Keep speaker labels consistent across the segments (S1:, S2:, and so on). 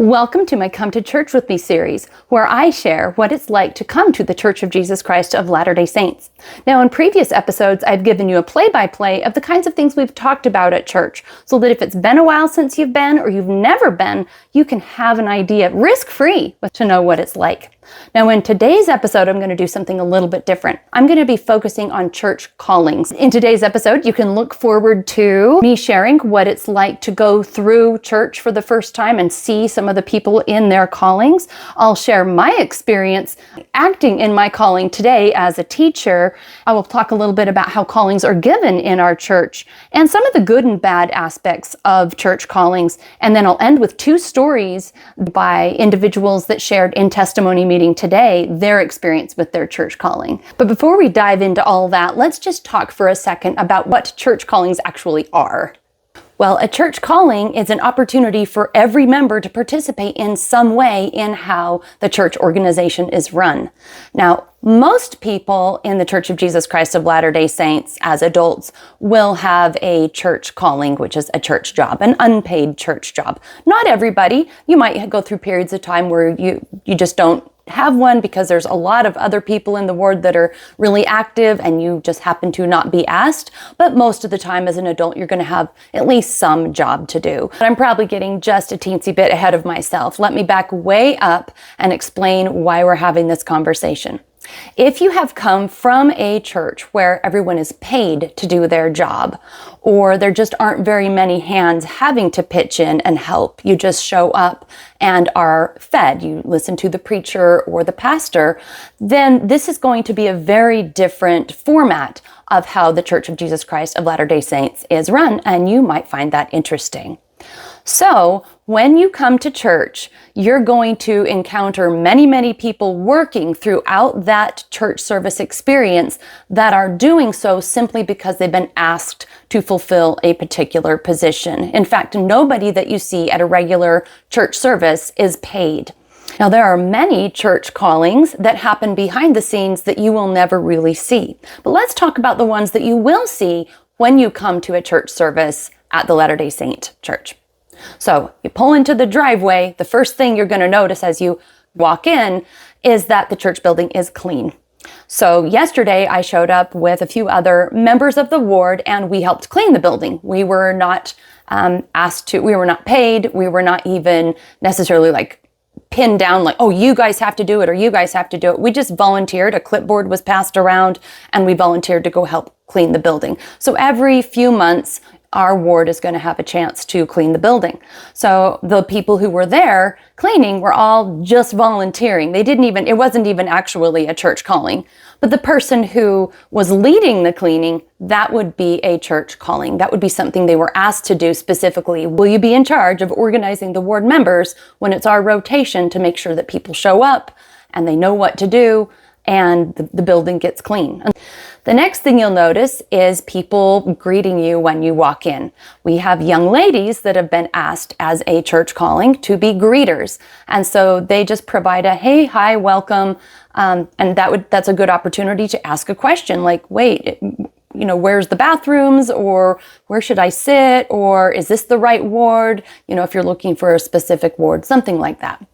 S1: Welcome to my Come to Church With Me series, where I share what it's like to come to the Church of Jesus Christ of Latter-day Saints. Now, in previous episodes, I've given you a play-by-play of the kinds of things we've talked about at church, so that if it's been a while since you've been or you've never been, you can have an idea, risk-free, to know what it's like. Now, in today's episode, I'm going to do something a little bit different. I'm going to be focusing on church callings. In today's episode, you can look forward to me sharing what it's like to go through church for the first time and see some of the people in their callings. I'll share my experience acting in my calling today as a teacher. I will talk a little bit about how callings are given in our church and some of the good and bad aspects of church callings. And then I'll end with two stories by individuals that shared in testimony meeting today their experience with their church calling. But before we dive into all that, let's just talk for a second about what church callings actually are. Well, a church calling is an opportunity for every member to participate in some way in how the church organization is run. Now, most people in the Church of Jesus Christ of Latter-day Saints as adults will have a church calling, which is a church job, an unpaid church job. Not everybody. You might go through periods of time where you just don't have one because there's a lot of other people in the ward that are really active and you just happen to not be asked. But most of the time as an adult, you're going to have at least some job to do. But I'm probably getting just a teensy bit ahead of myself. Let me back way up and explain why we're having this conversation. If you have come from a church where everyone is paid to do their job, or there just aren't very many hands having to pitch in and help, you just show up and are fed, you listen to the preacher or the pastor, then this is going to be a very different format of how the Church of Jesus Christ of Latter-day Saints is run, and you might find that interesting. So when you come to church, you're going to encounter many, many people working throughout that church service experience that are doing so simply because they've been asked to fulfill a particular position. In fact, nobody that you see at a regular church service is paid. Now, there are many church callings that happen behind the scenes that you will never really see. But let's talk about the ones that you will see when you come to a church service at the Latter-day Saint Church. So you pull into the driveway, the first thing you're going to notice as you walk in is that the church building is clean. So yesterday I showed up with a few other members of the ward and we helped clean the building. We were not we were not paid, we were not even necessarily pinned down oh, you guys have to do it or you guys have to do it. We just volunteered. A clipboard was passed around and we volunteered to go help clean the building. So every few months, our ward is going to have a chance to clean the building. So the people who were there cleaning were all just volunteering. It wasn't even actually a church calling. But the person who was leading the cleaning, that would be a church calling. That would be something they were asked to do specifically. Will you be in charge of organizing the ward members when it's our rotation to make sure that people show up and they know what to do and the building gets clean? The next thing you'll notice is people greeting you when you walk in. We have young ladies that have been asked as a church calling to be greeters. And so they just provide a hey, hi, welcome. And that's a good opportunity to ask a question like, wait, where's the bathrooms, or where should I sit? Or is this the right ward? If you're looking for a specific ward, something like that.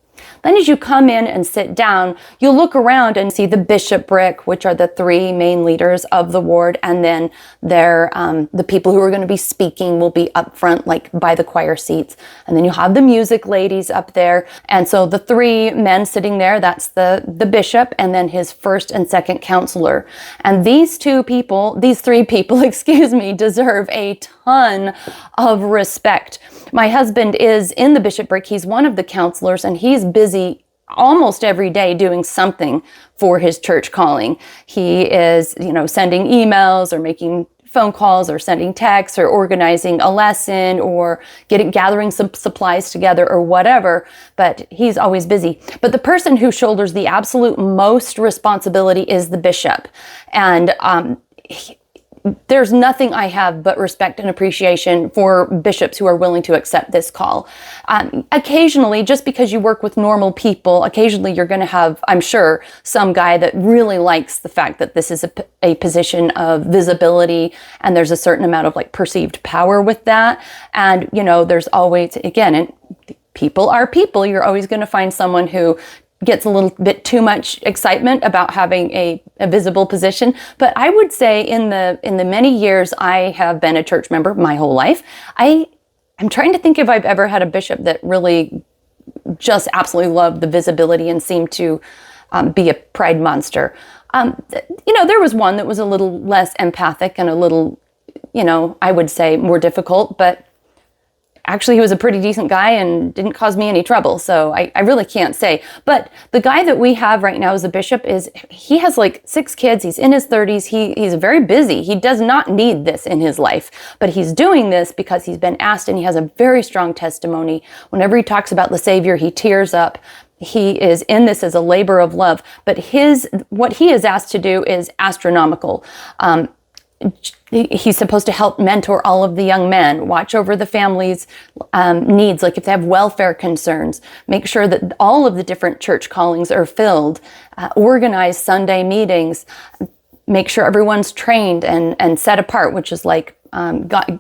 S1: Then as you come in and sit down, you'll look around and see the Bishopric, which are the three main leaders of the ward, and then the people who are going to be speaking will be up front, by the choir seats. And then you'll have the music ladies up there. And so the three men sitting there, that's the bishop and then his first and second counselor. And these three people, deserve a ton of respect. My husband is in the Bishopric. He's one of the counselors and he's busy almost every day doing something for his church calling. He is, sending emails or making phone calls or sending texts or organizing a lesson or gathering some supplies together or whatever, but he's always busy. But the person who shoulders the absolute most responsibility is the bishop. And there's nothing I have but respect and appreciation for bishops who are willing to accept this call. Occasionally, just because you work with normal people, occasionally you're going to have, I'm sure, some guy that really likes the fact that this is a position of visibility and there's a certain amount of perceived power with that. And, there's always, again, people are people. You're always going to find someone who gets a little bit too much excitement about having a visible position. But I would say in the many years I have been a church member, my whole life, I'm trying to think if I've ever had a bishop that really just absolutely loved the visibility and seemed to be a pride monster. There was one that was a little less empathic and a little, I would say more difficult, but actually he was a pretty decent guy and didn't cause me any trouble. So I really can't say. But the guy that we have right now as a bishop he has like 6 kids. He's in his 30s. He's very busy. He does not need this in his life, but he's doing this because he's been asked, and he has a very strong testimony. Whenever he talks about the Savior, he tears up. He is in this as a labor of love, but what he is asked to do is astronomical. He's supposed to help mentor all of the young men, watch over the family's needs, like if they have welfare concerns, make sure that all of the different church callings are filled, organize Sunday meetings, make sure everyone's trained and set apart, which is like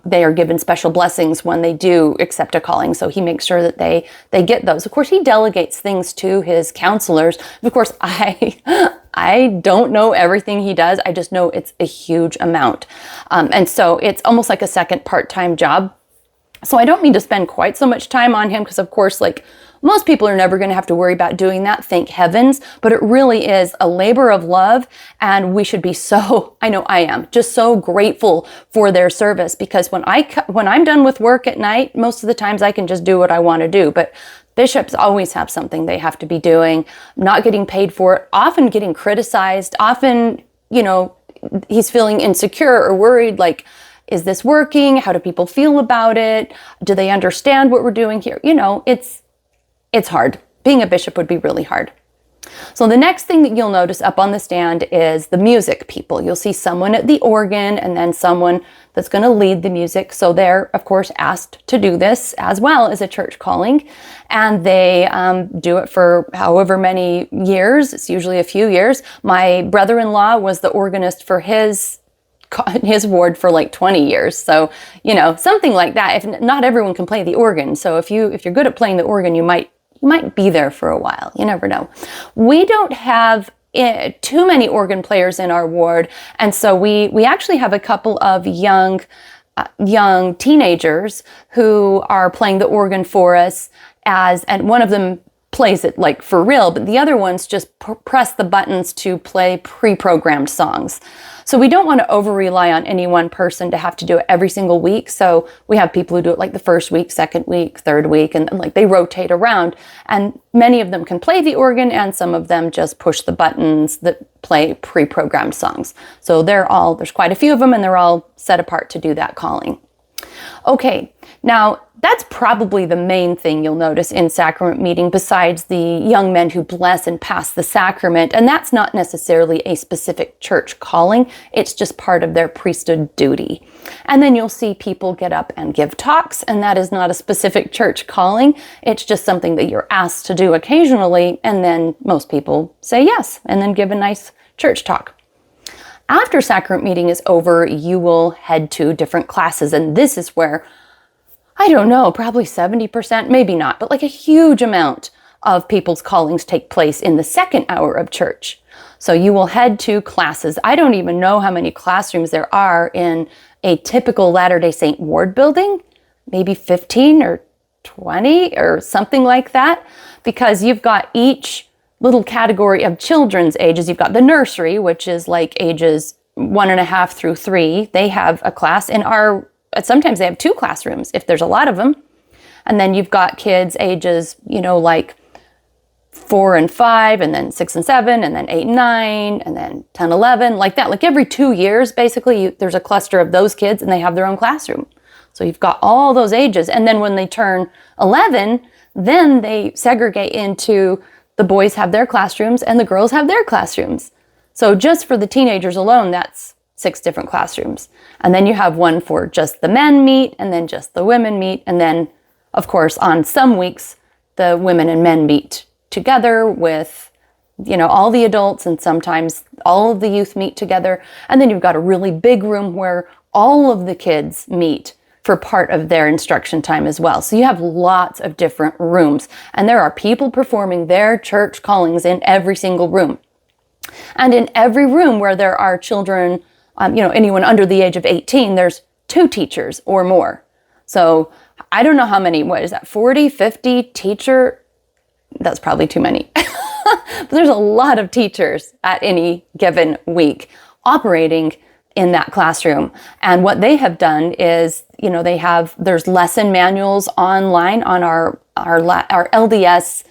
S1: they are given special blessings when they do accept a calling. So he makes sure that they get those. Of course, he delegates things to his counselors. Of course, I don't know everything he does. I just know it's a huge amount. And so it's almost like a second part-time job. So I don't mean to spend quite so much time on him because, of course, like most people are never going to have to worry about doing that, thank heavens, but it really is a labor of love, and we should be I know I am, just so grateful for their service, because when I'm done with work at night, most of the times I can just do what I want to do, but bishops always have something they have to be doing, not getting paid for it, often getting criticized, often, he's feeling insecure or worried, like, is this working? How do people feel about it? Do they understand what we're doing here? It's hard. Being a bishop would be really hard. So the next thing that you'll notice up on the stand is the music people. You'll see someone at the organ and then someone that's going to lead the music. So they're, of course, asked to do this as well as a church calling. And they do it for however many years. It's usually a few years. My brother-in-law was the organist for his ward for like 20 years. So, something like that. If not everyone can play the organ. So if you're good at playing the organ, you might be there for a while. You never know. We don't have too many organ players in our ward. And so we actually have a couple of young teenagers who are playing the organ for us and one of them plays it like for real, but the other ones just press the buttons to play pre-programmed songs. So we don't want to over-rely on any one person to have to do it every single week. So we have people who do it like the first week, second week, third week, and like they rotate around. And many of them can play the organ, and some of them just push the buttons that play pre-programmed songs. So there's quite a few of them, and they're all set apart to do that calling. Okay, now that's probably the main thing you'll notice in sacrament meeting besides the young men who bless and pass the sacrament. And that's not necessarily a specific church calling. It's just part of their priesthood duty. And then you'll see people get up and give talks, and that is not a specific church calling. It's just something that you're asked to do occasionally, and then most people say yes and then give a nice church talk. After sacrament meeting is over, you will head to different classes, and this is where, I don't know, probably 70%, maybe not, but like a huge amount of people's callings take place in the second hour of church. So you will head to classes. I don't even know how many classrooms there are in a typical Latter-day Saint ward building, maybe 15 or 20 or something like that, because you've got each little category of children's ages. You've got the nursery, which is like ages 1.5 through 3. They have a class. Sometimes they have 2 classrooms if there's a lot of them. And then you've got kids ages, like 4 and 5, and then 6 and 7, and then 8 and 9, and then 10, 11, like that. Like every 2 years, basically, there's a cluster of those kids and they have their own classroom. So you've got all those ages. And then when they turn 11, then they segregate into the boys have their classrooms and the girls have their classrooms. So just for the teenagers alone, that's 6 different classrooms. And then you have one for just the men meet, and then just the women meet. And then, of course, on some weeks, the women and men meet together with, all the adults, and sometimes all of the youth meet together. And then you've got a really big room where all of the kids meet for part of their instruction time as well. So you have lots of different rooms, and there are people performing their church callings in every single room. And in every room where there are children, anyone under the age of 18, there's 2 teachers or more. So I don't know how many, 40, 50 teacher? That's probably too many. But there's a lot of teachers at any given week operating in that classroom. And what they have done is, there's lesson manuals online on our LDS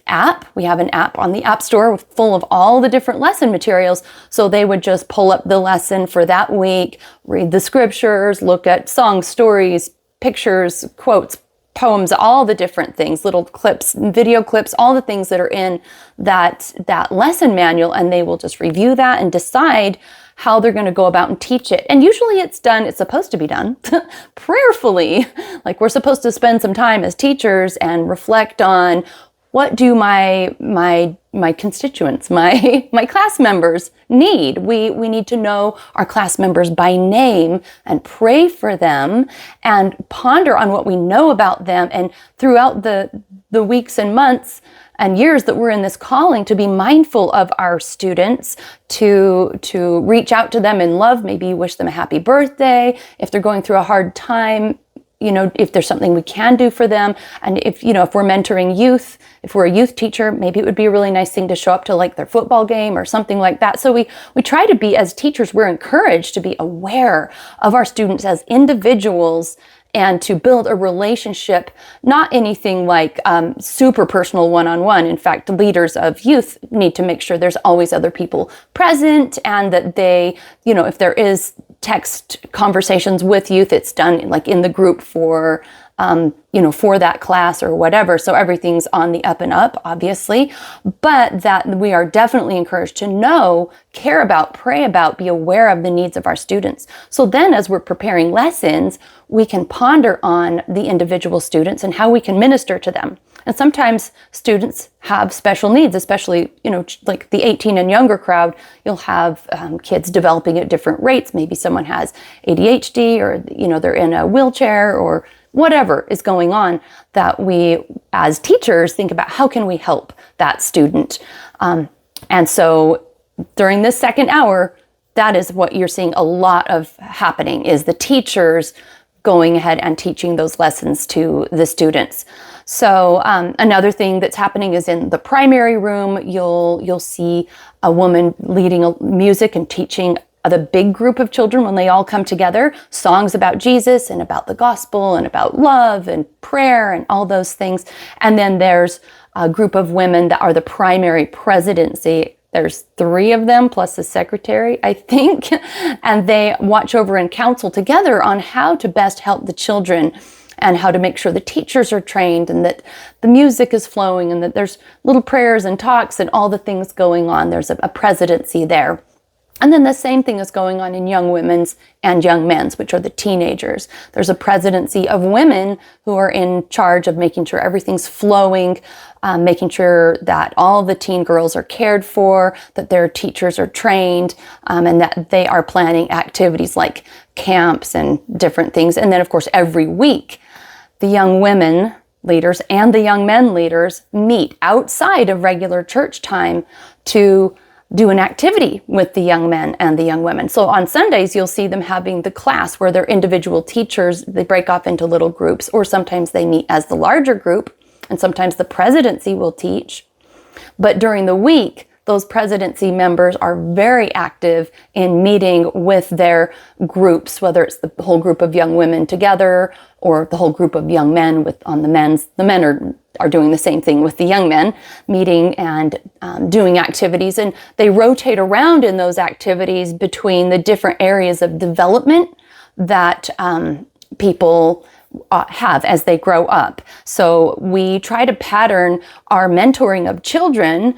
S1: app. We have an app on the App Store full of all the different lesson materials. So they would just pull up the lesson for that week, read the scriptures, look at songs, stories, pictures, quotes, poems, all the different things, little clips, video clips, all the things that are in that lesson manual, and they will just review that and decide how they're going to go about and teach it. And usually it's supposed to be done prayerfully. Like, we're supposed to spend some time as teachers and reflect on, what do my constituents, my class members need? We need to know our class members by name and pray for them and ponder on what we know about them. And throughout the weeks and months and years that we're in this calling, to be mindful of our students, to reach out to them in love, maybe wish them a happy birthday. If they're going through a hard time, if there's something we can do for them. And if we're mentoring youth, if we're a youth teacher, maybe it would be a really nice thing to show up to like their football game or something like that. So we try to be, as teachers, we're encouraged to be aware of our students as individuals and to build a relationship, not anything like super personal one-on-one. In fact, leaders of youth need to make sure there's always other people present, and that they, if there is text conversations with youth, it's done like in the group for that class or whatever. So everything's on the up and up, obviously, but that we are definitely encouraged to know, care about, pray about, be aware of the needs of our students. So then as we're preparing lessons, we can ponder on the individual students and how we can minister to them. And sometimes students have special needs, especially, like the 18 and younger crowd. You'll have kids developing at different rates. Maybe someone has ADHD, or, they're in a wheelchair, or whatever is going on, that we, as teachers, think about how can we help that student. And so during this second hour, that is what you're seeing a lot of happening, is the teachers going ahead and teaching those lessons to the students. So another thing that's happening is in the primary room, you'll see a woman leading music and teaching the big group of children, when they all come together, songs about Jesus and about the gospel and about love and prayer and all those things. And then there's a group of women that are the primary presidency. There's 3 of them plus a secretary, I think, and they watch over and counsel together on how to best help the children, and how to make sure the teachers are trained, and that the music is flowing, and that there's little prayers and talks and all the things going on. There's a presidency there. And then the same thing is going on in young women's and young men's, which are the teenagers. There's a presidency of women who are in charge of making sure everything's flowing, making sure that all the teen girls are cared for, that their teachers are trained, and that they are planning activities like camps and different things. And then, of course, every week, the young women leaders and the young men leaders meet outside of regular church time to do an activity with the young men and the young women. So on Sundays, you'll see them having the class where they're individual teachers. They break off into little groups, or sometimes they meet as the larger group, and sometimes the presidency will teach. But during the week, those presidency members are very active in meeting with their groups, whether it's the whole group of young women together or the whole group of young men on the men's. The men are doing the same thing with the young men, meeting and doing activities. And they rotate around in those activities between the different areas of development that people have as they grow up. So we try to pattern our mentoring of children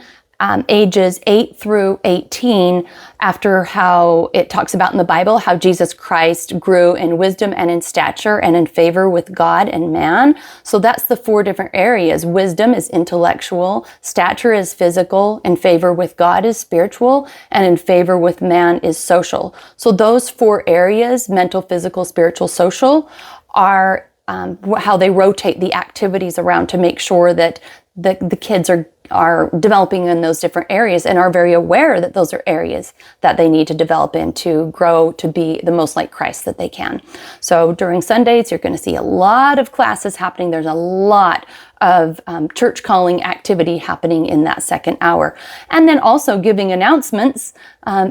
S1: ages 8 through 18 after how it talks about in the Bible, how Jesus Christ grew in wisdom and in stature and in favor with God and man. So that's the 4 different areas. Wisdom is intellectual, stature is physical, in favor with God is spiritual, and in favor with man is social. So those 4 areas, mental, physical, spiritual, social, are how they rotate the activities around to make sure that the kids are developing in those different areas and are very aware that those are areas that they need to develop in to grow to be the most like Christ that they can. So during Sundays, you're going to see a lot of classes happening. There's a lot of church calling activity happening in that second hour. And then also giving announcements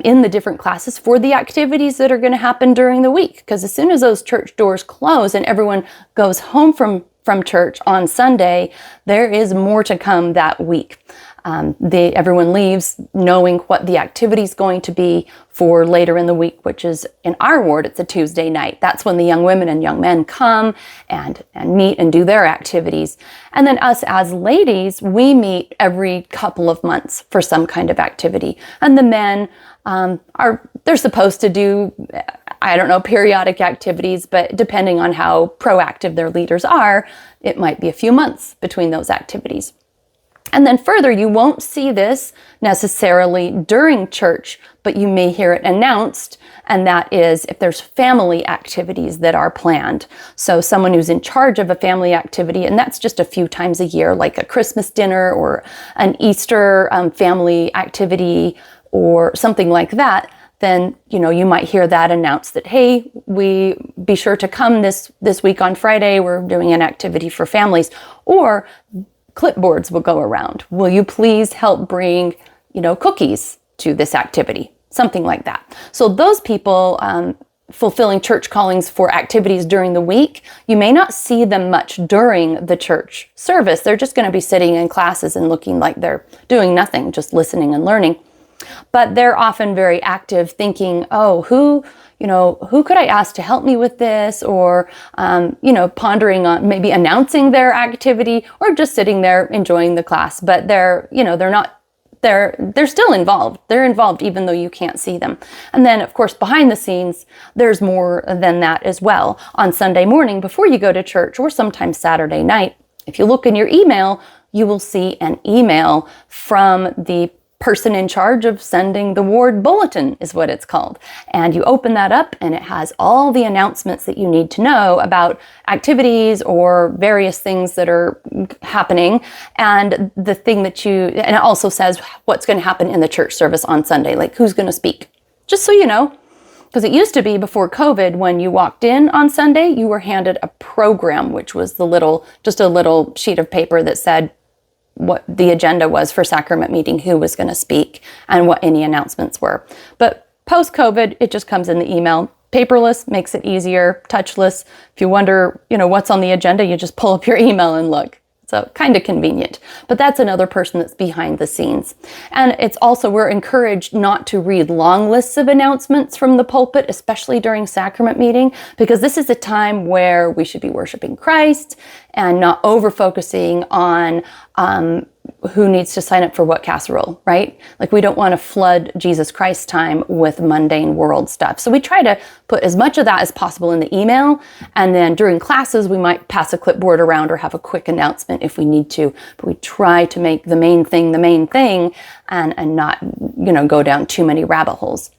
S1: in the different classes for the activities that are going to happen during the week. Because as soon as those church doors close and everyone goes home from church on Sunday, there is more to come that week. Everyone leaves knowing what the activity is going to be for later in the week, which is in our ward, it's a Tuesday night. That's when the young women and young men come and meet and do their activities. And then us as ladies, we meet every couple of months for some kind of activity. And the men they're supposed to do, I don't know, periodic activities, but depending on how proactive their leaders are, it might be a few months between those activities. And then further, you won't see this necessarily during church, but you may hear it announced, and that is if there's family activities that are planned. So someone who's in charge of a family activity, and that's just a few times a year, like a Christmas dinner or an Easter family activity or something like that, then, you might hear that announced that, hey, we be sure to come this week on Friday, we're doing an activity for families. Or clipboards will go around. Will you please help bring, cookies to this activity? Something like that. So those people fulfilling church callings for activities during the week, you may not see them much during the church service. They're just going to be sitting in classes and looking like they're doing nothing, just listening and learning. But they're often very active thinking, oh, who could I ask to help me with this? Or, pondering on maybe announcing their activity or just sitting there enjoying the class. But they're still involved. They're involved even though you can't see them. And then, of course, behind the scenes, there's more than that as well. On Sunday morning before you go to church or sometimes Saturday night, if you look in your email, you will see an email from the person in charge of sending the ward bulletin is what it's called. And you open that up and it has all the announcements that you need to know about activities or various things that are happening. And the thing and it also says what's going to happen in the church service on Sunday, like who's going to speak, just so you know. Because it used to be before COVID, when you walked in on Sunday, you were handed a program, which was just a little sheet of paper that said what the agenda was for sacrament meeting, who was going to speak, and what any announcements were. But post-COVID, it just comes in the email. Paperless makes it easier, touchless. If you wonder, what's on the agenda, you just pull up your email and look. So kind of convenient. But that's another person that's behind the scenes. And it's also, we're encouraged not to read long lists of announcements from the pulpit, especially during sacrament meeting, because this is a time where we should be worshiping Christ and not over-focusing on who needs to sign up for what casserole, right? Like we don't want to flood Jesus Christ time with mundane world stuff. So we try to put as much of that as possible in the email. And then during classes, we might pass a clipboard around or have a quick announcement if we need to. But we try to make the main thing and not, go down too many rabbit holes.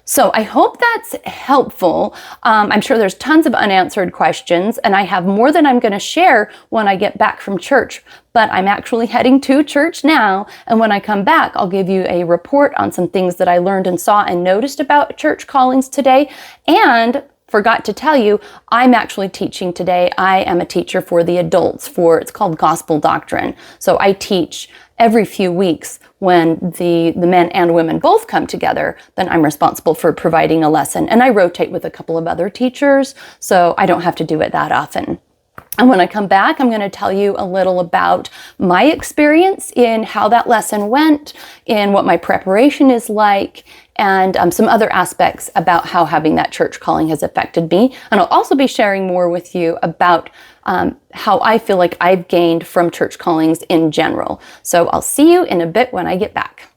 S1: So I hope that's helpful. I'm sure there's tons of unanswered questions, and I have more than I'm going to share when I get back from church. But I'm actually heading to church now, and when I come back, I'll give you a report on some things that I learned and saw and noticed about church callings today. And forgot to tell you, I'm actually teaching today. I am a teacher for the adults it's called Gospel Doctrine. So I teach every few weeks when the men and women both come together, then I'm responsible for providing a lesson. And I rotate with a couple of other teachers, so I don't have to do it that often. And when I come back, I'm going to tell you a little about my experience in how that lesson went, in what my preparation is like, and some other aspects about how having that church calling has affected me. And I'll also be sharing more with you about how I feel like I've gained from church callings in general. So I'll see you in a bit when I get back.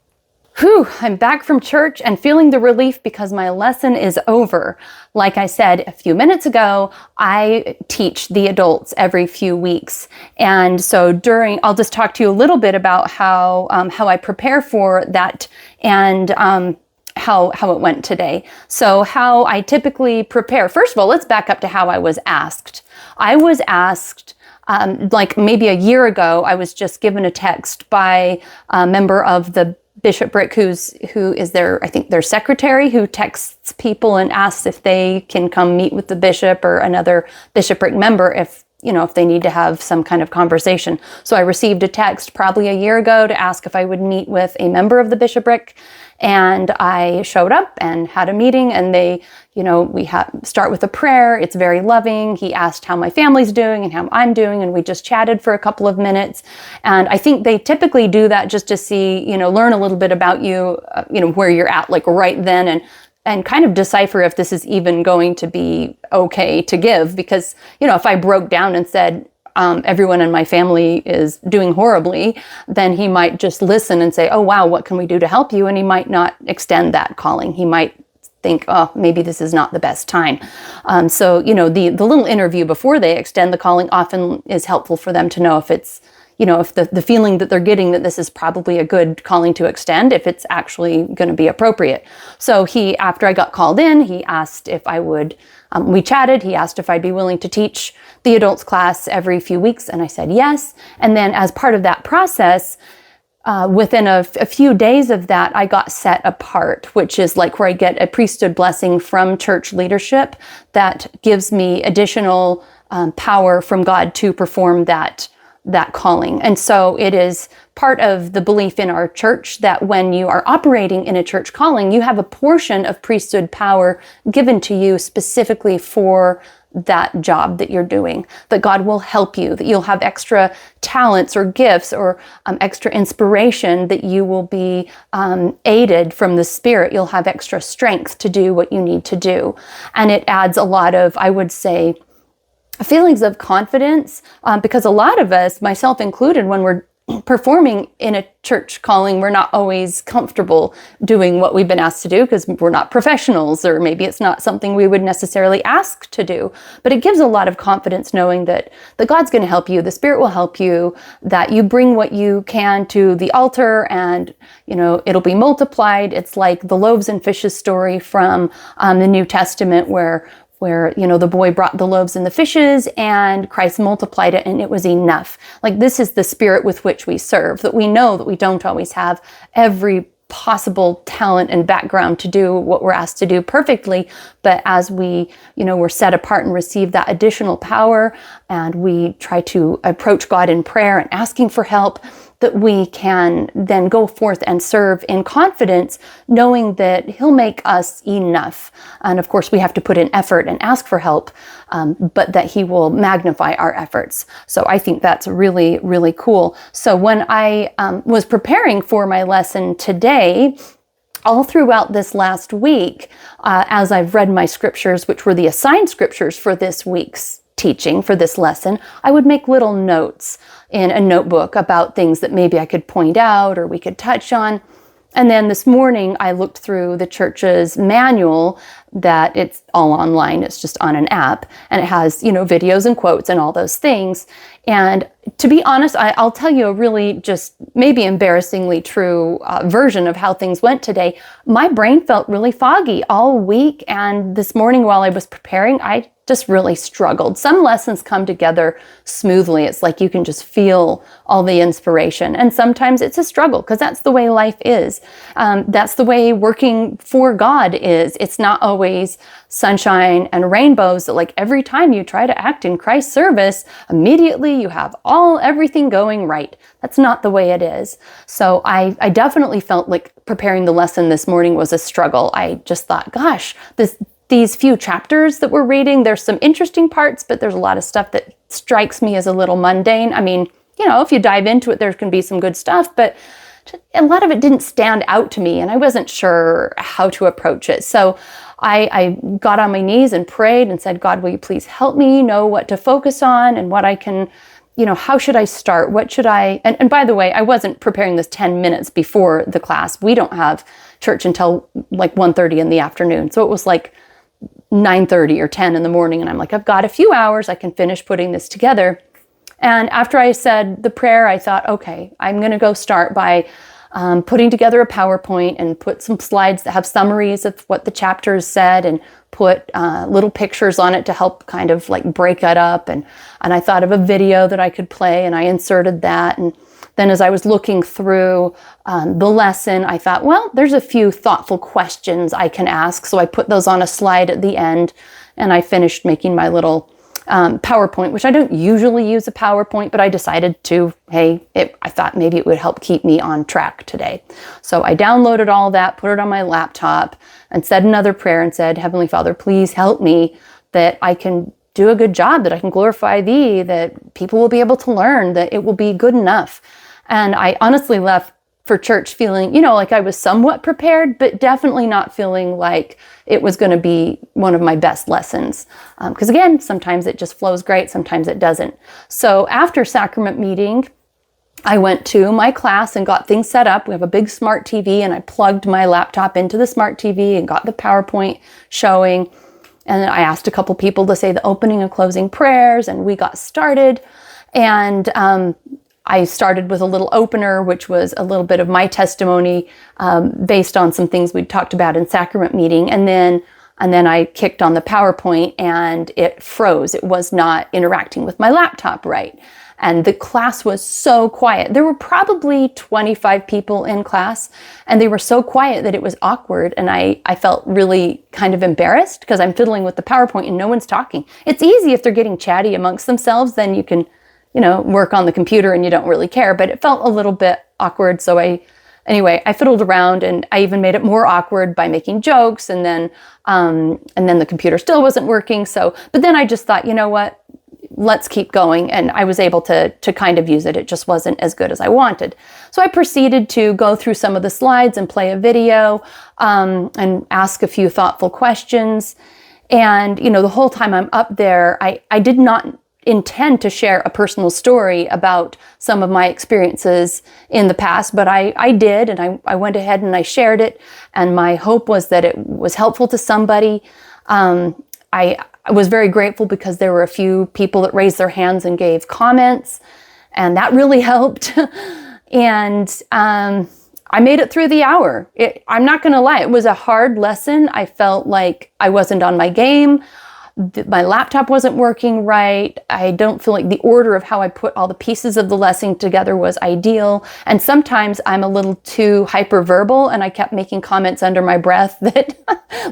S1: Whew, I'm back from church and feeling the relief because my lesson is over. Like I said a few minutes ago, I teach the adults every few weeks. And so I'll just talk to you a little bit about how I prepare for that and how it went today. So how I typically prepare. First of all, let's back up to how I was asked I was asked, like maybe a year ago, I was just given a text by a member of the Bishopric who is their, I think their secretary, who texts people and asks if they can come meet with the bishop or another Bishopric member if they need to have some kind of conversation. So I received a text probably a year ago to ask if I would meet with a member of the Bishopric. And I showed up and had a meeting, and they, we start with a prayer. It's very loving. He asked how my family's doing and how I'm doing, and we just chatted for a couple of minutes. And I think they typically do that just to see, learn a little bit about you, where you're at, like right then, and kind of decipher if this is even going to be okay to give. Because, if I broke down and said, everyone in my family is doing horribly, then he might just listen and say, oh, wow, what can we do to help you? And he might not extend that calling. He might think, oh, maybe this is not the best time. So, the little interview before they extend the calling often is helpful for them to know if it's, if the feeling that they're getting that this is probably a good calling to extend, if it's actually going to be appropriate. So after I got called in, he asked if I would, we chatted, he asked if I'd be willing to teach the adults class every few weeks, and I said yes. And then as part of that process, within a few days of that, I got set apart, which is like where I get a priesthood blessing from church leadership that gives me additional power from God to perform that calling. And so it is part of the belief in our church that when you are operating in a church calling, you have a portion of priesthood power given to you specifically for that job that you're doing, that God will help you, that you'll have extra talents or gifts or extra inspiration, that you will be aided from the Spirit. You'll have extra strength to do what you need to do. And it adds a lot of, I would say, feelings of confidence, because a lot of us, myself included, when we're performing in a church calling, we're not always comfortable doing what we've been asked to do because we're not professionals, or maybe it's not something we would necessarily ask to do. But it gives a lot of confidence knowing that God's going to help you, the Spirit will help you, that you bring what you can to the altar and, it'll be multiplied. It's like the loaves and fishes story from the New Testament where the boy brought the loaves and the fishes and Christ multiplied it and it was enough. Like, this is the Spirit with which we serve, that we know that we don't always have every possible talent and background to do what we're asked to do perfectly. But as we, we're set apart and receive that additional power, and we try to approach God in prayer and asking for help, that we can then go forth and serve in confidence, knowing that He'll make us enough. And of course, we have to put in effort and ask for help, but that He will magnify our efforts. So I think that's really, really cool. So when I was preparing for my lesson today, all throughout this last week, as I've read my scriptures, which were the assigned scriptures for this week's teaching, for this lesson, I would make little notes in a notebook about things that maybe I could point out or we could touch on. And then this morning, I looked through the church's manual, that it's all online. It's just on an app, and it has, videos and quotes and all those things. And to be honest, I'll tell you a really just maybe embarrassingly true version of how things went today. My brain felt really foggy all week. And this morning while I was preparing, I just really struggled. Some lessons come together smoothly. It's like you can just feel all the inspiration. And sometimes it's a struggle because that's the way life is. That's the way working for God is. It's not always sunshine and rainbows, that like every time you try to act in Christ's service, immediately you have everything going right. That's not the way it is. So I definitely felt like preparing the lesson this morning was a struggle. I just thought, gosh, these few chapters that we're reading, there's some interesting parts, but there's a lot of stuff that strikes me as a little mundane. I mean, if you dive into it, there can be some good stuff, but a lot of it didn't stand out to me, and I wasn't sure how to approach it. So I got on my knees and prayed and said, God, will you please help me know what to focus on and what I can, how should I start? What should I, and by the way, I wasn't preparing this 10 minutes before the class. We don't have church until like 1:30 in the afternoon. So it was like 9:30 or 10 in the morning. And I'm like, I've got a few hours. I can finish putting this together. And after I said the prayer, I thought, okay, I'm going to go start by putting together a PowerPoint and put some slides that have summaries of what the chapters said and put little pictures on it to help kind of like break it up. And I thought of a video that I could play, and I inserted that. And then as I was looking through the lesson, I thought, well, there's a few thoughtful questions I can ask. So I put those on a slide at the end, and I finished making my little PowerPoint, which I don't usually use a PowerPoint, but I decided to, I thought maybe it would help keep me on track today. So I downloaded all that, put it on my laptop, and said another prayer and said, Heavenly Father, please help me that I can do a good job, that I can glorify Thee, that people will be able to learn, that it will be good enough. And I honestly left for church feeling, like I was somewhat prepared, but definitely not feeling like it was going to be one of my best lessons. Because again, sometimes it just flows great, sometimes it doesn't. So after sacrament meeting, I went to my class and got things set up. We have a big smart TV, and I plugged my laptop into the smart TV and got the PowerPoint showing. And then I asked a couple people to say the opening and closing prayers, and we got started. And I started with a little opener, which was a little bit of my testimony based on some things we'd talked about in sacrament meeting. And then I kicked on the PowerPoint, and it froze. It was not interacting with my laptop right. And the class was so quiet. There were probably 25 people in class, and they were so quiet that it was awkward. And I felt really kind of embarrassed because I'm fiddling with the PowerPoint and no one's talking. It's easy if they're getting chatty amongst themselves, then you can work on the computer and you don't really care, but it felt a little bit awkward. So I fiddled around, and I even made it more awkward by making jokes, and then the computer still wasn't working. But then I just thought, you know what, let's keep going. And I was able to kind of use it. It just wasn't as good as I wanted. So I proceeded to go through some of the slides and play a video, and ask a few thoughtful questions. And, the whole time I'm up there, I did not intend to share a personal story about some of my experiences in the past, but I did, and I went ahead and I shared it, and my hope was that it was helpful to somebody. I was very grateful because there were a few people that raised their hands and gave comments, and that really helped. And I made it through the hour. I'm not going to lie, it was a hard lesson. I felt like I wasn't on my game. My laptop wasn't working right. I don't feel like the order of how I put all the pieces of the lesson together was ideal. And sometimes I'm a little too hyperverbal, and I kept making comments under my breath that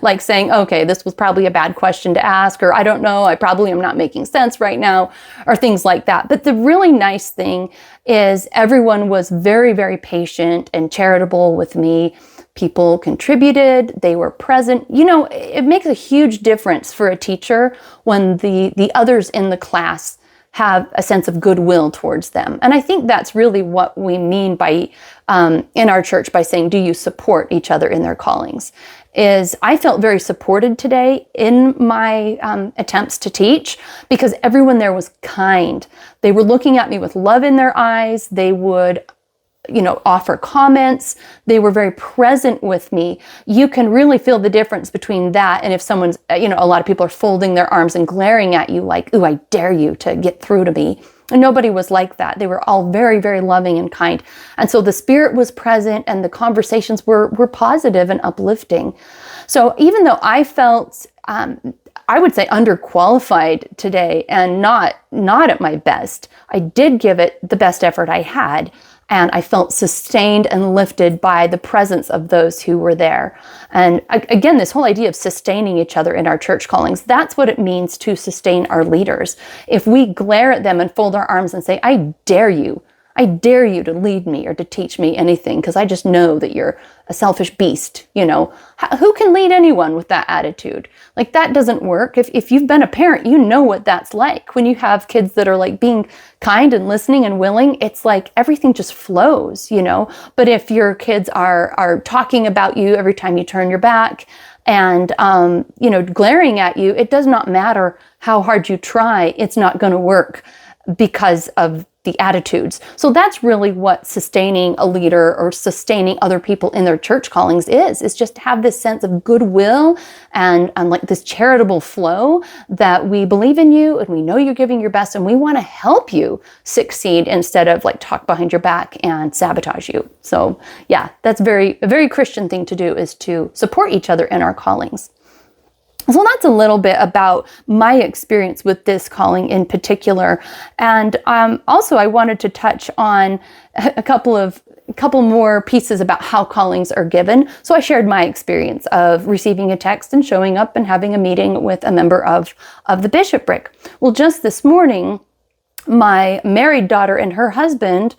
S1: like saying, okay, this was probably a bad question to ask, or I don't know, I probably am not making sense right now, or things like that. But the really nice thing is everyone was very, very patient and charitable with me. People contributed, they were present. It makes a huge difference for a teacher when the others in the class have a sense of goodwill towards them. And I think that's really what we mean by, in our church, by saying, do you support each other in their callings? Is I felt very supported today in my attempts to teach, because everyone there was kind. They were looking at me with love in their eyes. They would offer comments. They were very present with me. You can really feel the difference between that and if someone's, a lot of people are folding their arms and glaring at you like, ooh, I dare you to get through to me. And nobody was like that. They were all very, very loving and kind. And so the Spirit was present, and the conversations were positive and uplifting. So even though I felt, I would say, underqualified today and not at my best, I did give it the best effort I had. And I felt sustained and lifted by the presence of those who were there. And again, this whole idea of sustaining each other in our church callings, that's what it means to sustain our leaders. If we glare at them and fold our arms and say, I dare you to lead me or to teach me anything, because I just know that you're a selfish beast, who can lead anyone with that attitude? Like, that doesn't work. If you've been a parent, you know what that's like. When you have kids that are like being kind and listening and willing, it's like everything just flows, But if your kids are talking about you every time you turn your back and, glaring at you, it does not matter how hard you try. It's not going to work because of the attitudes. So that's really what sustaining a leader or sustaining other people in their church callings is just to have this sense of goodwill and like this charitable flow that we believe in you and we know you're giving your best and we want to help you succeed instead of like talk behind your back and sabotage you. So yeah, that's a very Christian thing to do, is to support each other in our callings. So that's a little bit about my experience with this calling in particular. And also I wanted to touch on a couple more pieces about how callings are given. So I shared my experience of receiving a text and showing up and having a meeting with a member of the Bishopric. Well, just this morning, my married daughter and her husband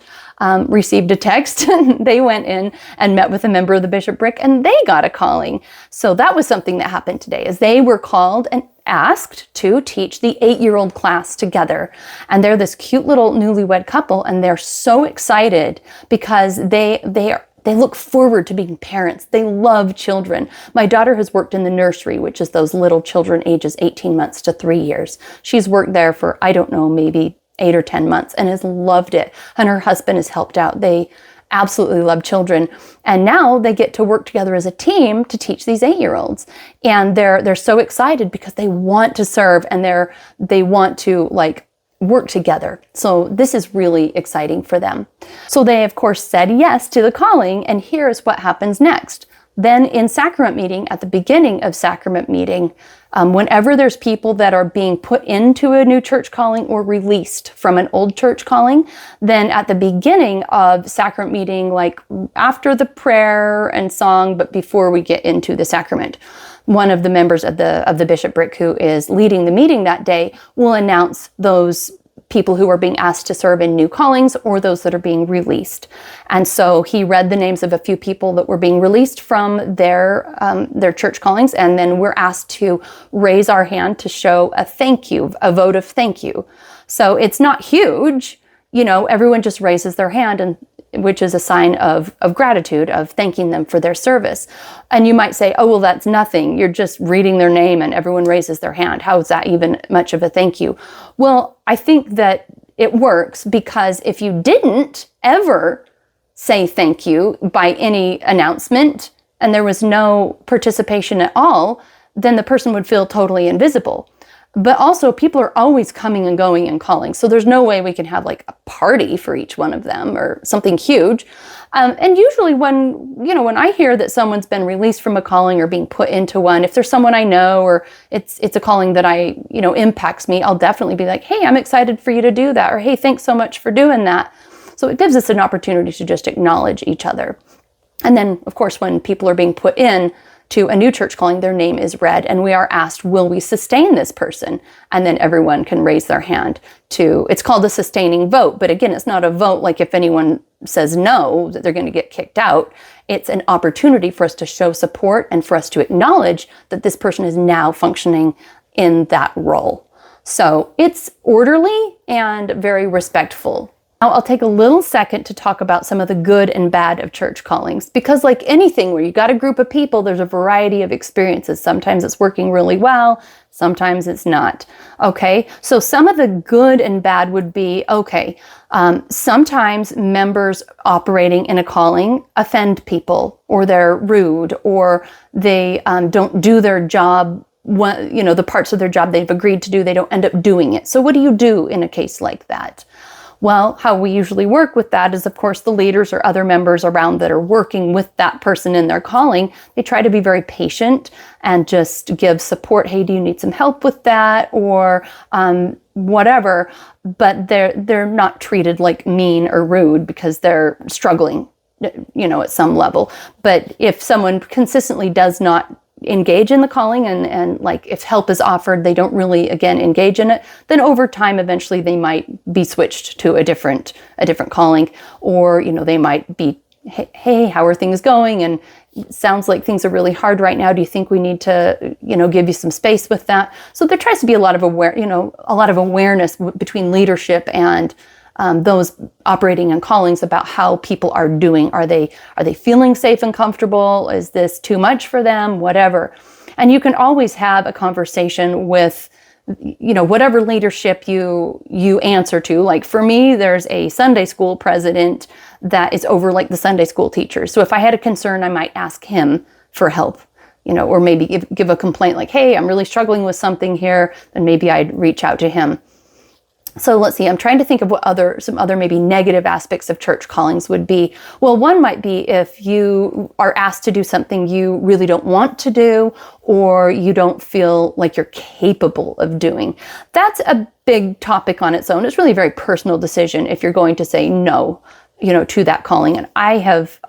S1: received a text, and they went in and met with a member of the Bishopric, and they got a calling. So that was something that happened today, as they were called and asked to teach the 8-year-old class together. And they're this cute little newlywed couple, and they're so excited because they look forward to being parents. They love children. My daughter has worked in the nursery, which is those little children ages 18 months to 3 years. She's worked there for, I don't know, maybe 8 or 10 months and has loved it. And her husband has helped out. They absolutely love children. And now they get to work together as a team to teach these 8-year-olds. And they're so excited because they want to serve and they want to like work together. So this is really exciting for them. So they of course said yes to the calling, and here's what happens next. Then in sacrament meeting, at the beginning of sacrament meeting, whenever there's people that are being put into a new church calling or released from an old church calling, then at the beginning of sacrament meeting, like after the prayer and song, but before we get into the sacrament, one of the members of the Bishopric who is leading the meeting that day will announce those people who are being asked to serve in new callings or those that are being released. And so he read the names of a few people that were being released from their church callings, and then we're asked to raise our hand to show a thank you, a vote of thank you. So it's not huge, everyone just raises their hand, and which is a sign of gratitude, of thanking them for their service. And you might say, oh, well, that's nothing. You're just reading their name and everyone raises their hand. How is that even much of a thank you? Well, I think that it works because if you didn't ever say thank you by any announcement and there was no participation at all, then the person would feel totally invisible. But also people are always coming and going and calling. So there's no way we can have like a party for each one of them or something huge. And usually when I hear that someone's been released from a calling or being put into one, if there's someone I know or it's a calling that impacts me, I'll definitely be like, hey, I'm excited for you to do that. Or, hey, thanks so much for doing that. So it gives us an opportunity to just acknowledge each other. And then, of course, when people are being put in to a new church calling, their name is read, and we are asked, will we sustain this person? And then everyone can raise their hand it's called a sustaining vote. But again, it's not a vote like if anyone says no, that they're going to get kicked out. It's an opportunity for us to show support and for us to acknowledge that this person is now functioning in that role. So it's orderly and very respectful. Now, I'll take a little second to talk about some of the good and bad of church callings, because like anything where you got a group of people, there's a variety of experiences. Sometimes it's working really well, sometimes it's not. Okay, so some of the good and bad would be, sometimes members operating in a calling offend people, or they're rude, or they don't do their job. The parts of their job they've agreed to do, they don't end up doing it. So what do you do in a case like that? Well, how we usually work with that is, of course, the leaders or other members around that are working with that person in their calling, they try to be very patient and just give support. Hey, do you need some help with that? Or whatever. But they're not treated like mean or rude because they're struggling, at some level. But if someone consistently does not engage in the calling and like if help is offered, they don't really, again, engage in it, then over time, eventually they might be switched to a different calling, or, they might be, hey, how are things going? And it sounds like things are really hard right now. Do you think we need to, give you some space with that? So there tries to be a lot of awareness between leadership and those operating in callings about how people are doing. Are they feeling safe and comfortable? Is this too much for them? Whatever. And you can always have a conversation with whatever leadership you answer to. Like for me, there's a Sunday school president that is over like the Sunday school teachers. So if I had a concern, I might ask him for help, or maybe give a complaint like, hey, I'm really struggling with something here. Then maybe I'd reach out to him. So let's see, I'm trying to think of what some other maybe negative aspects of church callings would be. Well, one might be if you are asked to do something you really don't want to do, or you don't feel like you're capable of doing. That's a big topic on its own. It's really a very personal decision if you're going to say no, to that calling. And I have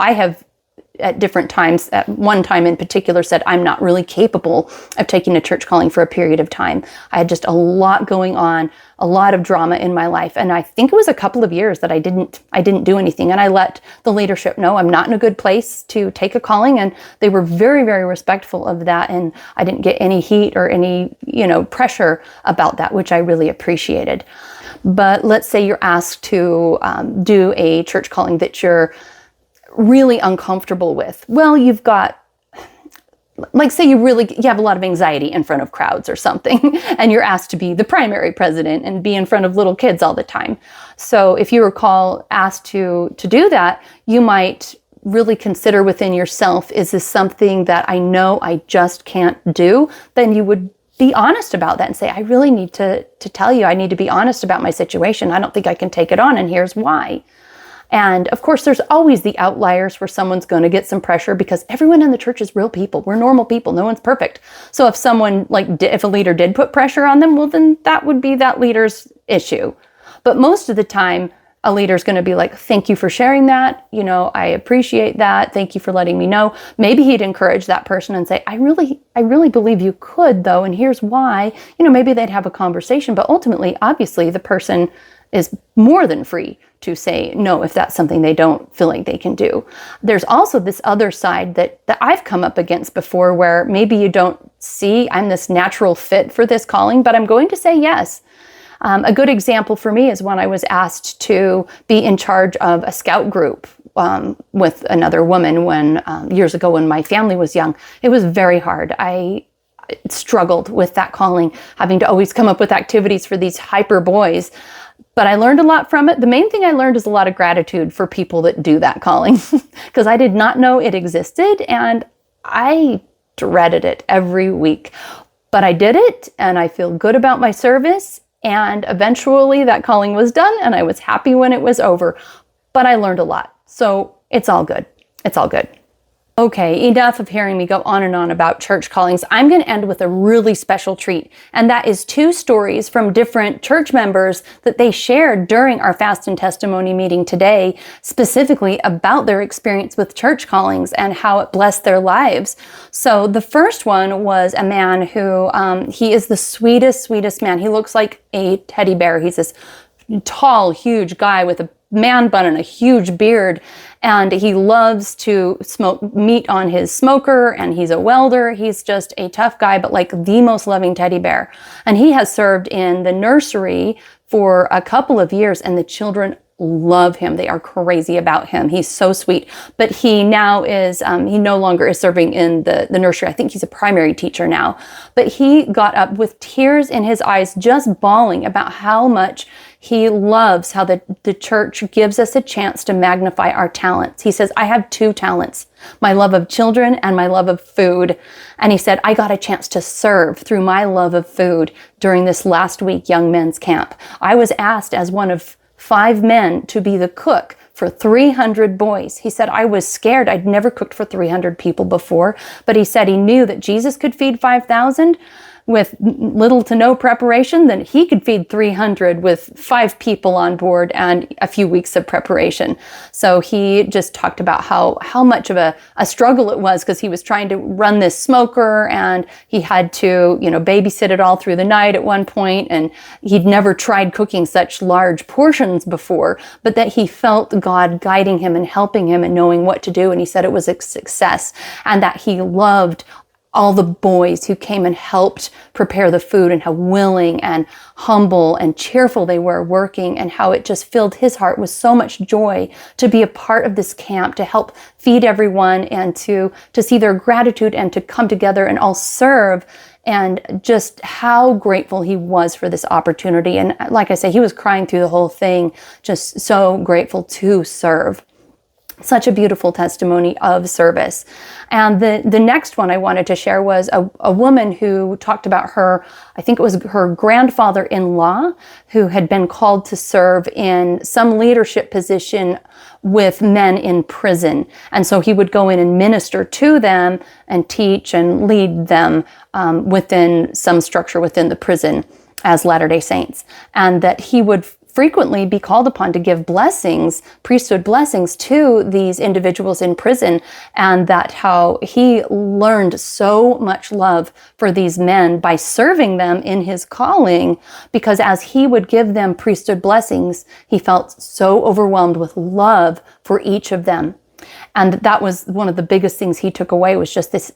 S1: at different times, at one time in particular, said I'm not really capable of taking a church calling for a period of time. I had just a lot going on, a lot of drama in my life. And I think it was a couple of years that I didn't do anything. And I let the leadership know I'm not in a good place to take a calling. And they were very, very respectful of that. And I didn't get any heat or any, pressure about that, which I really appreciated. But let's say you're asked to do a church calling that you're really uncomfortable with. Well, you've got, like say you have a lot of anxiety in front of crowds or something, and you're asked to be the primary president and be in front of little kids all the time. So if you were asked to do that, you might really consider within yourself, is this something that I know I just can't do? Then you would be honest about that and say, I really need to tell you, I need to be honest about my situation. I don't think I can take it on, and here's why. And of course, there's always the outliers where someone's going to get some pressure, because everyone in the church is real people. We're normal people. No one's perfect. So if someone if a leader did put pressure on them, well, then that would be that leader's issue. But most of the time, a leader's going to be like, thank you for sharing that. I appreciate that. Thank you for letting me know. Maybe he'd encourage that person and say, I really believe you could though. And here's why. Maybe they'd have a conversation, but ultimately, obviously the person is more than free to say no if that's something they don't feel like they can do. There's also this other side that I've come up against before, where maybe you don't see I'm this natural fit for this calling, but I'm going to say yes. A good example for me is when I was asked to be in charge of a scout group with another woman when years ago when my family was young. It was very hard. I struggled with that calling, having to always come up with activities for these hyper boys. But I learned a lot from it. The main thing I learned is a lot of gratitude for people that do that calling, because I did not know it existed and I dreaded it every week. But I did it and I feel good about my service. And eventually that calling was done and I was happy when it was over. But I learned a lot. So it's all good. It's all good. Okay, enough of hearing me go on and on about church callings. I'm going to end with a really special treat, and that is 2 stories from different church members that they shared during our Fast and Testimony meeting today, specifically about their experience with church callings and how it blessed their lives. So the first one was a man who, he is the sweetest man. He looks like a teddy bear. He's this tall, huge guy with a man bun and a huge beard, and he loves to smoke meat on his smoker, and he's a welder. He's just a tough guy, but like the most loving teddy bear. And he has served in the nursery for a couple of years, and the children love him. They are crazy about him. He's so sweet. But he now is, he no longer is serving in the nursery. I think he's a primary teacher now. But he got up with tears in his eyes, just bawling about how much he loves how the church gives us a chance to magnify our talents. He says, I have 2 talents, my love of children and my love of food. And he said, I got a chance to serve through my love of food during this last week young men's camp. I was asked as one of 5 men to be the cook for 300 boys. He said, I was scared. I'd never cooked for 300 people before, but he said he knew that Jesus could feed 5,000 with little to no preparation, then he could feed 300 with 5 people on board and a few weeks of preparation. So he just talked about how much of a struggle it was, because he was trying to run this smoker and he had to, babysit it all through the night at one point, and he'd never tried cooking such large portions before, but that he felt God guiding him and helping him and knowing what to do. And he said it was a success, and that he loved all the boys who came and helped prepare the food, and how willing and humble and cheerful they were working, and how it just filled his heart with so much joy to be a part of this camp, to help feed everyone and to see their gratitude and to come together and all serve and just how grateful he was for this opportunity. And like I say, he was crying through the whole thing, just so grateful to serve. Such a beautiful testimony of service. And the next one I wanted to share was a woman who talked about I think it was her grandfather-in-law, who had been called to serve in some leadership position with men in prison. And so he would go in and minister to them and teach and lead them within some structure within the prison as Latter-day Saints. And that he would frequently be called upon to give blessings, priesthood blessings, to these individuals in prison, and that how he learned so much love for these men by serving them in his calling, because as he would give them priesthood blessings, he felt so overwhelmed with love for each of them. And that was one of the biggest things he took away, was just this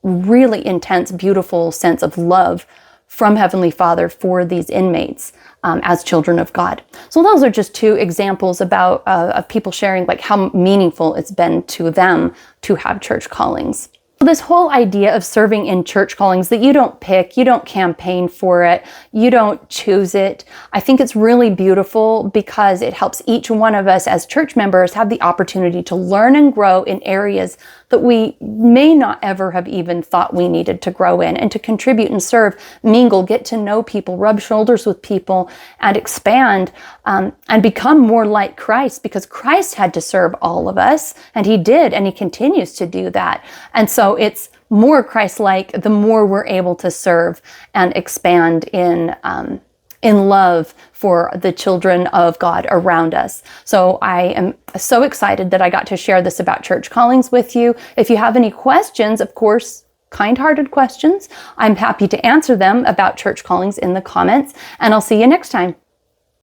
S1: really intense, beautiful sense of love from Heavenly Father for these inmates as children of God. So those are just two examples about of people sharing like how meaningful it's been to them to have church callings. This whole idea of serving in church callings, that you don't pick, you don't campaign for it, you don't choose it, I think it's really beautiful because it helps each one of us as church members have the opportunity to learn and grow in areas that we may not ever have even thought we needed to grow in, and to contribute and serve, mingle, get to know people, rub shoulders with people, and expand and become more like Christ, because Christ had to serve all of us, and he did, and he continues to do that. And so it's more Christ-like the more we're able to serve and expand in love for the children of God around us. So I am so excited that I got to share this about church callings with you. If you have any questions, of course, kind-hearted questions, I'm happy to answer them about church callings in the comments, and I'll see you next time.